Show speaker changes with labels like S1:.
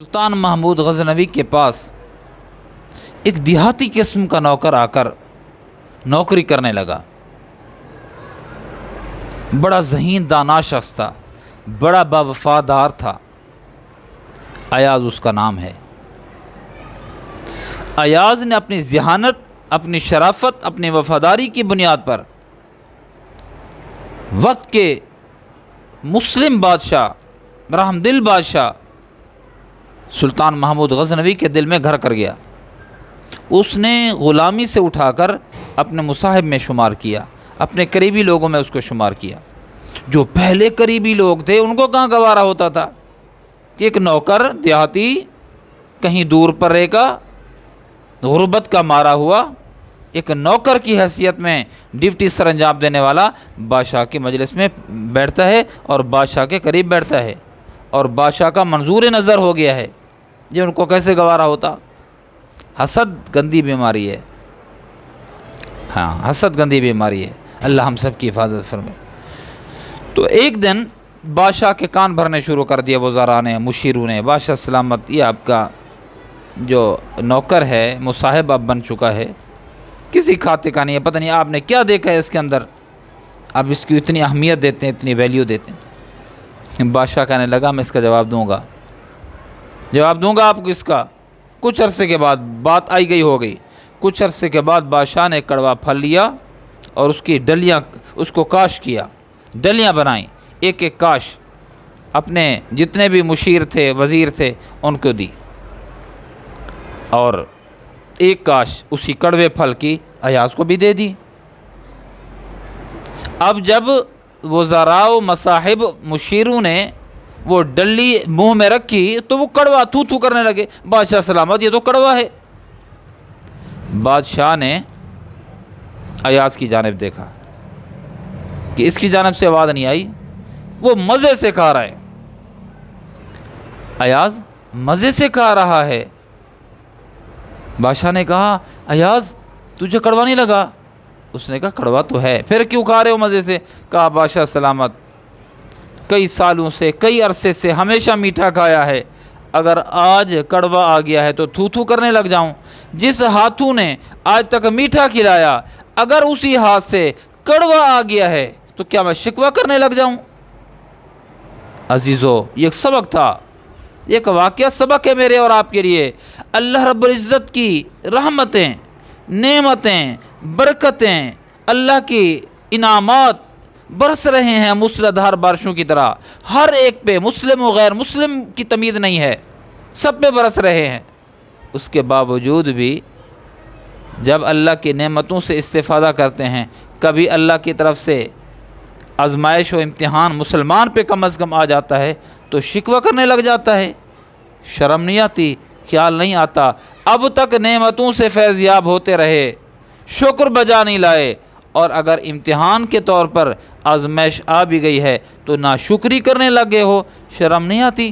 S1: سلطان محمود غزنوی کے پاس ایک دیہاتی قسم کا نوکر آ کر نوکری کرنے لگا۔ بڑا ذہین دانا شخص تھا، بڑا باوفادار تھا۔ ایاز اس کا نام ہے۔ ایاز نے اپنی ذہانت، اپنی شرافت، اپنی وفاداری کی بنیاد پر وقت کے مسلم بادشاہ، رحم دل بادشاہ سلطان محمود غزنوی کے دل میں گھر کر گیا۔ اس نے غلامی سے اٹھا کر اپنے مصاحب میں شمار کیا، اپنے قریبی لوگوں میں اس کو شمار کیا۔ جو پہلے قریبی لوگ تھے ان کو کہاں گوارا ہوتا تھا کہ ایک نوکر دیہاتی کہیں دور پر رہے گا، غربت کا مارا ہوا، ایک نوکر کی حیثیت میں ڈیوٹی سر انجام دینے والا بادشاہ کی مجلس میں بیٹھتا ہے اور بادشاہ کے قریب بیٹھتا ہے اور بادشاہ کا منظور نظر ہو گیا ہے۔ یہ ان کو کیسے گوارا ہوتا؟ حسد گندی بیماری ہے۔ حسد گندی بیماری ہے۔ اللہ ہم سب کی حفاظت فرمائے۔ تو ایک دن بادشاہ کے کان بھرنے شروع کر دیے وزراء نے، مشیروں نے۔ بادشاہ سلامت، یہ آپ کا جو نوکر ہے مصاحب اب بن چکا ہے، کسی کھاتے کا نہیں ہے، پتہ نہیں آپ نے کیا دیکھا ہے اس کے اندر، آپ اس کی اتنی اہمیت دیتے ہیں، اتنی ویلیو دیتے ہیں۔ بادشاہ کہنے لگا میں اس کا جواب دوں گا آپ کو اس کا۔ کچھ عرصے کے بعد بات آئی گئی ہو گئی۔ کچھ عرصے کے بعد بادشاہ نے کڑوا پھل لیا اور اس کی ڈلیاں، اس کو کاش کیا، ڈلیاں بنائیں، ایک ایک کاش اپنے جتنے بھی مشیر تھے، وزیر تھے، ان کو دی، اور ایک کاش اسی کڑوے پھل کی ایاز کو بھی دے دی۔ اب جب وزراء و مصاحب مشیروں نے وہ ڈلی منہ میں رکھی تو وہ کڑوا تھو تھو کرنے لگے۔ بادشاہ سلامت، یہ تو کڑوا ہے۔ بادشاہ نے ایاز کی جانب دیکھا کہ اس کی جانب سے آواز نہیں آئی، وہ مزے سے کھا رہا ہے۔ ایاز مزے سے کھا رہا ہے۔ بادشاہ نے کہا ایاز تجھے کڑوا نہیں لگا؟ اس نے کہا کڑوا تو ہے۔ پھر کیوں کھا رہے ہو مزے سے؟ کہا بادشاہ سلامت کئی سالوں سے، کئی عرصے سے ہمیشہ میٹھا کھایا ہے، اگر آج کڑوا آ گیا ہے تو تھو تھو کرنے لگ جاؤں؟ جس ہاتھوں نے آج تک میٹھا کھلایا اگر اسی ہاتھ سے کڑوا آ گیا ہے تو کیا میں شکوہ کرنے لگ جاؤں؟ عزیزو، یہ ایک سبق تھا، ایک واقعہ سبق ہے میرے اور آپ کے لیے۔ اللہ رب العزت کی رحمتیں، نعمتیں، برکتیں، اللہ کی انعامات برس رہے ہیں موسلادھار بارشوں کی طرح، ہر ایک پہ، مسلم و غیر مسلم کی تمیز نہیں ہے، سب پہ برس رہے ہیں۔ اس کے باوجود بھی جب اللہ کی نعمتوں سے استفادہ کرتے ہیں، کبھی اللہ کی طرف سے آزمائش و امتحان مسلمان پہ کم از کم آ جاتا ہے تو شکوہ کرنے لگ جاتا ہے، شرم نہیں آتی، خیال نہیں آتا اب تک نعمتوں سے فیض یاب ہوتے رہے، شکر بجا نہیں لائے، اور اگر امتحان کے طور پر آزمائش آ بھی گئی ہے تو ناشکری کرنے لگے ہو، شرم نہیں آتی؟